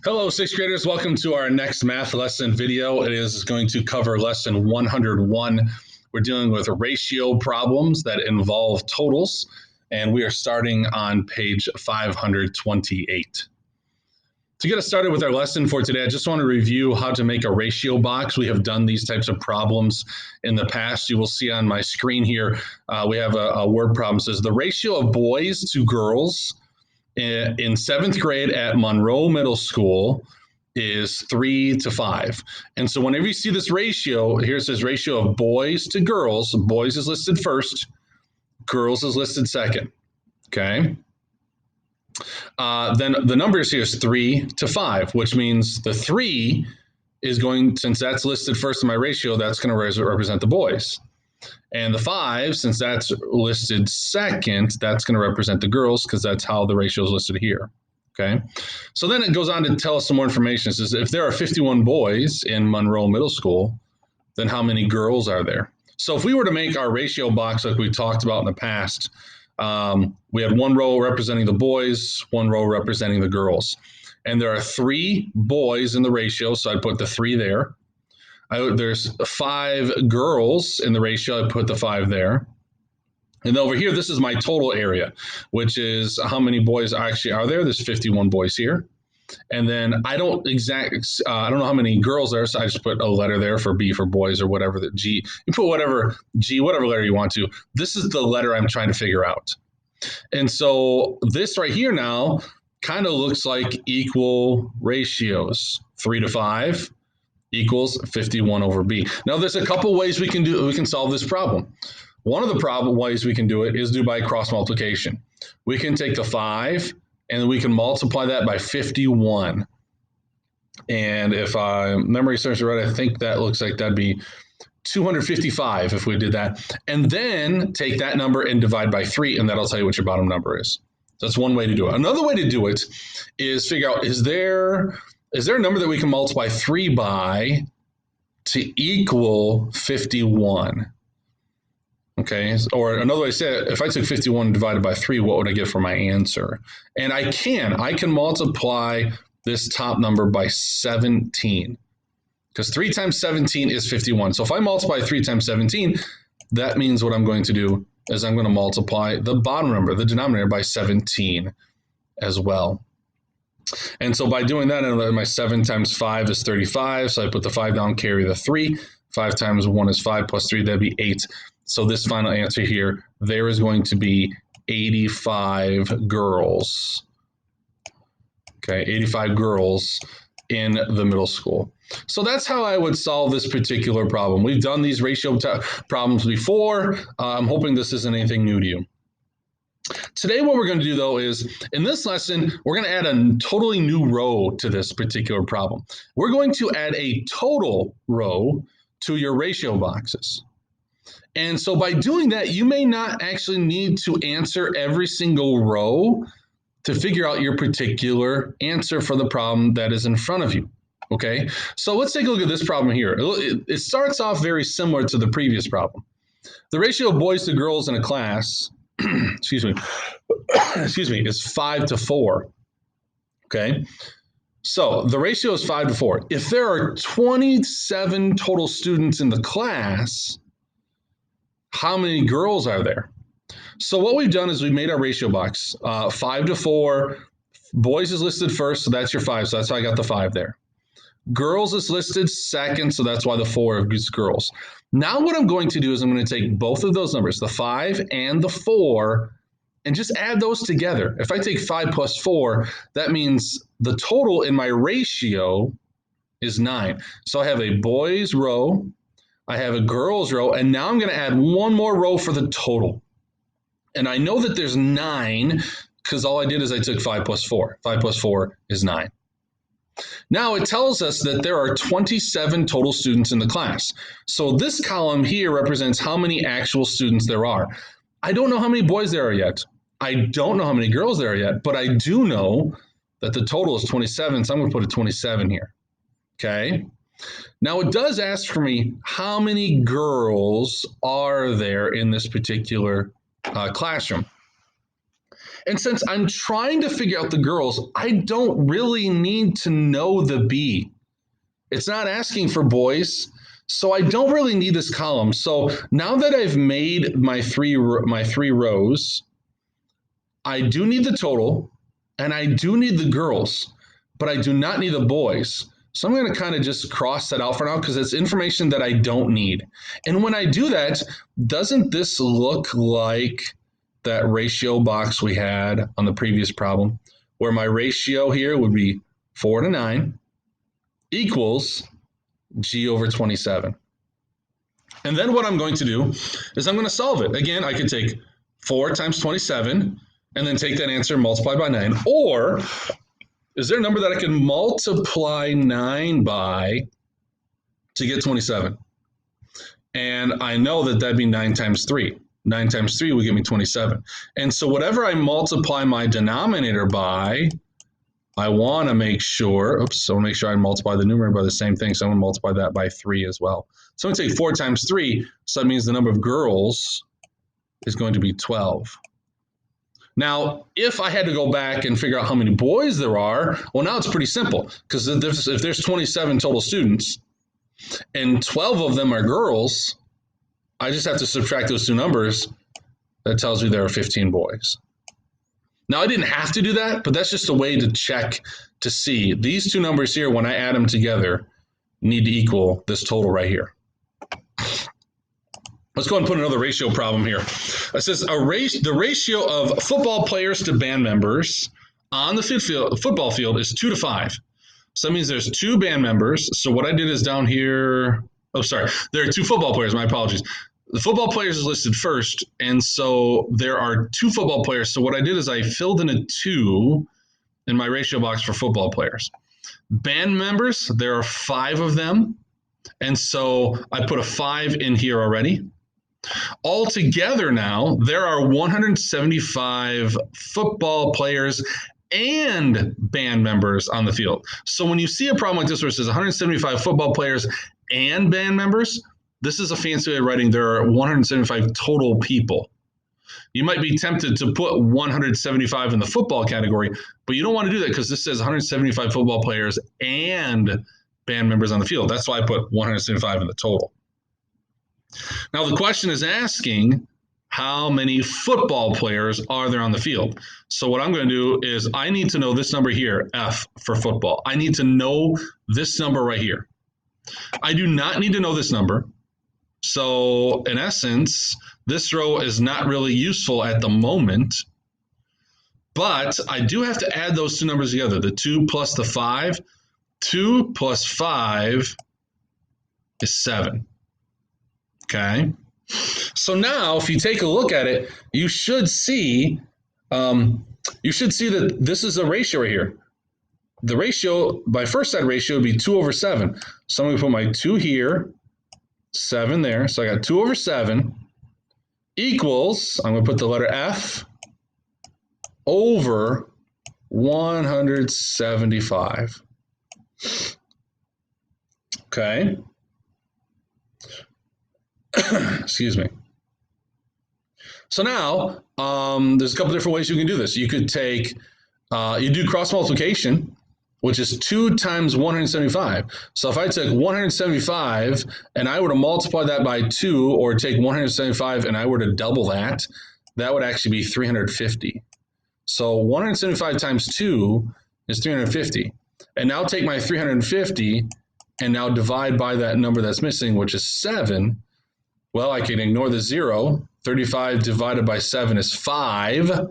Hello, sixth graders. Welcome to our next math lesson video. It is going to cover lesson 101. We're dealing with ratio problems that involve totals, and we are starting on page 528. To get us started with our lesson for today, I just want to review how to make a ratio box. We have done these types of problems in the past. You will see on my screen here, we have a word problem. It says the ratio of boys to girls in seventh grade at Monroe Middle School is 3 to 5. And so whenever you see this ratio, here it says ratio of boys to girls. Boys is listed first, girls is listed second. Okay. Then the numbers here is 3 to 5, which means the 3 is going, since that's listed first in my ratio, that's going to represent the boys. And the 5, since that's listed second, that's going to represent the girls because that's how the ratio is listed here. Okay. So then it goes on to tell us some more information. It says if there are 51 boys in Monroe Middle School, then how many girls are there? So if we were to make our ratio box like we talked about in the past, we had one row representing the boys, one row representing the girls. And there are 3 boys in the ratio, so I'd put the 3 there. There's 5 girls in the ratio, I put the 5 there. And over here, this is my total area, which is how many boys actually are there. There's 51 boys here. And then I don't know how many girls there, so I just put a letter there for B for boys or whatever, the G. You put whatever letter you want to. This is the letter I'm trying to figure out. And so this right here now kind of looks like equal ratios. 3 to 5 equals 51 over B. Now there's a couple ways we can solve this problem. One of the ways we can do it is do by cross multiplication. We can take the 5 and we can multiply that by 51. And if memory serves me right, I think that looks like that'd be 255 if we did that. And then take that number and divide by 3, and that'll tell you what your bottom number is. That's one way to do it. Another way to do it is figure out, is there a number that we can multiply 3 by to equal 51? Okay, or another way to say it, if I took 51 divided by 3, what would I get for my answer? And I can multiply this top number by 17, because 3 times 17 is 51. So if I multiply 3 times 17, that means what I'm going to do is I'm going to multiply the bottom number, the denominator, by 17 as well. And so by doing that, my 7 times 5 is 35. So I put the 5 down, carry the 3. 5 times 1 is 5 plus 3, that'd be 8. So this final answer here, there is going to be 85 girls. Okay, 85 girls in the middle school. So that's how I would solve this particular problem. We've done these ratio problems before. I'm hoping this isn't anything new to you. Today, what we're going to do, though, is in this lesson, we're going to add a totally new row to this particular problem. We're going to add a total row to your ratio boxes. And so by doing that, you may not actually need to answer every single row to figure out your particular answer for the problem that is in front of you. Okay, so let's take a look at this problem here. It starts off very similar to the previous problem. The ratio of boys to girls in a class, excuse me, is 5 to 4. Okay, so the ratio is 5 to 4. If there are 27 total students in the class, how many girls are there? So what we've done is we've made our ratio box 5 to 4. Boys is listed first, so that's your 5. So that's why I got the 5 there. Girls is listed second, so that's why the 4 is girls. Now what I'm going to do is I'm going to take both of those numbers, the 5 and the 4, and just add those together. If I take 5 plus 4, that means the total in my ratio is 9. So I have a boys row, I have a girls row, and now I'm going to add one more row for the total. And I know that there's 9 because all I did is I took 5 plus 4. 5 plus 4 is 9. Now it tells us that there are 27 total students in the class. So this column here represents how many actual students there are. I don't know how many boys there are yet. I don't know how many girls there are yet, but I do know that the total is 27, so I'm going to put a 27 here. Okay. Now it does ask for me how many girls are there in this particular classroom. And since I'm trying to figure out the girls, I don't really need to know the B. It's not asking for boys, so I don't really need this column. So now that I've made my three rows, I do need the total, and I do need the girls, but I do not need the boys. So I'm going to kind of just cross that out for now because it's information that I don't need. And when I do that, doesn't this look like that ratio box we had on the previous problem, where my ratio here would be 4 to 9 equals G over 27. And then what I'm going to do is I'm going to solve it. Again, I could take 4 times 27 and then take that answer and multiply by 9. Or is there a number that I can multiply 9 by to get 27? And I know that that'd be 9 times 3. 9 times 3 would give me 27. And so whatever I multiply my denominator by, I want to make sure, I multiply the numerator by the same thing. So I'm going to multiply that by 3 as well. So I'm going to take 4 times 3. So that means the number of girls is going to be 12. Now, if I had to go back and figure out how many boys there are, well, now it's pretty simple. Because if there's 27 total students and 12 of them are girls, I just have to subtract those two numbers. That tells me there are 15 boys. Now, I didn't have to do that, but that's just a way to check to see. These two numbers here, when I add them together, need to equal this total right here. Let's go ahead and put another ratio problem here. It says the ratio of football players to band members on the football field is 2 to 5. So that means there's 2 band members. So what I did is down here, there are 2 football players, my apologies. The football players is listed first, and so there are 2 football players. So what I did is I filled in a 2 in my ratio box for football players. Band members, there are 5 of them, and so I put a 5 in here already. Altogether now, there are 175 football players and band members on the field. So when you see a problem like this where it says 175 football players and band members, this is a fancy way of writing there are 175 total people. You might be tempted to put 175 in the football category, but you don't want to do that because this says 175 football players and band members on the field. That's why I put 175 in the total. Now the question is asking how many football players are there on the field. So what I'm going to do is I need to know this number here, F for football. I need to know this number right here. I do not need to know this number. So in essence, this row is not really useful at the moment, but I do have to add those two numbers together, the 2 plus the 5. 2 plus 5 is 7. Okay. So now if you take a look at it, you should see that this is a ratio right here. The ratio, my first side ratio would be 2 over 7. So I'm going to put my 2 here, 7 there. So I got 2 over 7 equals, I'm going to put the letter F over 175. Okay. Excuse me. So now there's a couple different ways you can do this. You could take, you do cross multiplication, which is 2 times 175. So if I took 175 and I were to multiply that by 2, or take 175 and I were to double that, that would actually be 350. So 175 times 2 is 350. And now take my 350 and now divide by that number that's missing, which is 7. Well, I can ignore the 0. 35 divided by 7 is 5.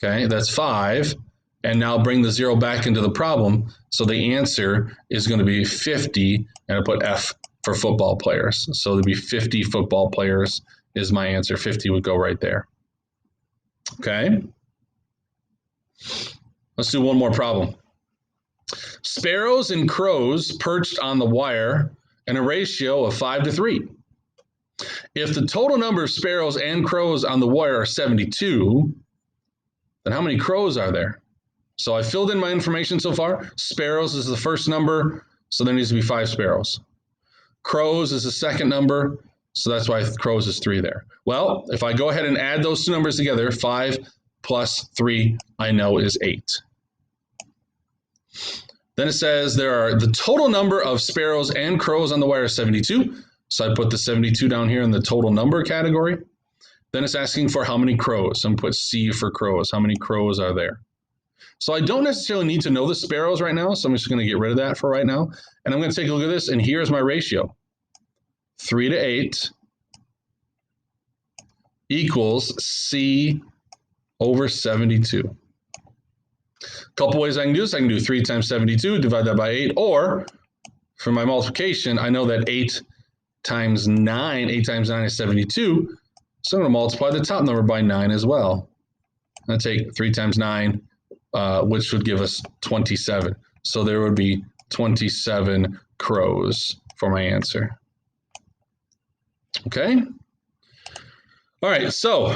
Okay, that's 5. And now bring the 0 back into the problem. So the answer is going to be 50, and I put F for football players. So there'd be 50 football players is my answer. 50 would go right there. Okay. Let's do one more problem. Sparrows and crows perched on the wire in a ratio of 5 to 3. If the total number of sparrows and crows on the wire are 72, then how many crows are there? So I filled in my information so far. Sparrows is the first number, so there needs to be 5 sparrows. Crows is the second number, so that's why crows is 3 there. Well, if I go ahead and add those two numbers together, 5 plus 3 I know is 8. Then it says the total number of sparrows and crows on the wire is 72. So I put the 72 down here in the total number category. Then it's asking for how many crows. I'm put C for crows. How many crows are there? So I don't necessarily need to know the sparrows right now, so I'm just going to get rid of that for right now. And I'm going to take a look at this, and here's my ratio. 3 to 8 equals C over 72. A couple ways I can do this. I can do 3 times 72, divide that by 8, or for my multiplication, I know that 8 times 9 is 72, so I'm going to multiply the top number by 9 as well. I take 3 times 9, which would give us 27. So there would be 27 crows for my answer. Okay? All right, so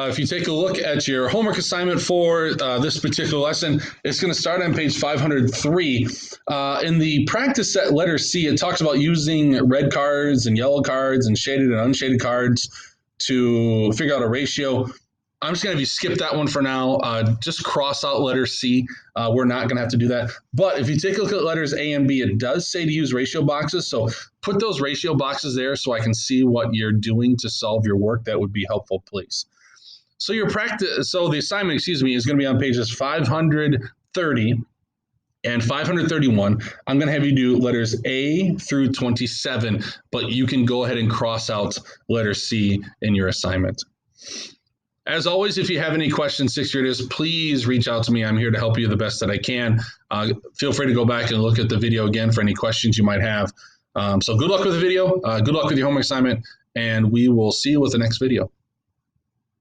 if you take a look at your homework assignment for this particular lesson, it's going to start on page 503. In the practice set letter C, it talks about using red cards and yellow cards and shaded and unshaded cards to figure out a ratio. I'm just going to have you skip that one for now. Just cross out letter C. We're not going to have to do that. But if you take a look at letters A and B, it does say to use ratio boxes. So put those ratio boxes there so I can see what you're doing to solve your work. That would be helpful, please. So the assignment, is going to be on pages 530 and 531. I'm going to have you do letters A through 27, but you can go ahead and cross out letter C in your assignment. As always, if you have any questions 6th graders, please reach out to me. I'm here to help you the best that I can. Feel free to go back and look at the video again for any questions you might have. So good luck with the video. Good luck with your homework assignment, and we will see you with the next video.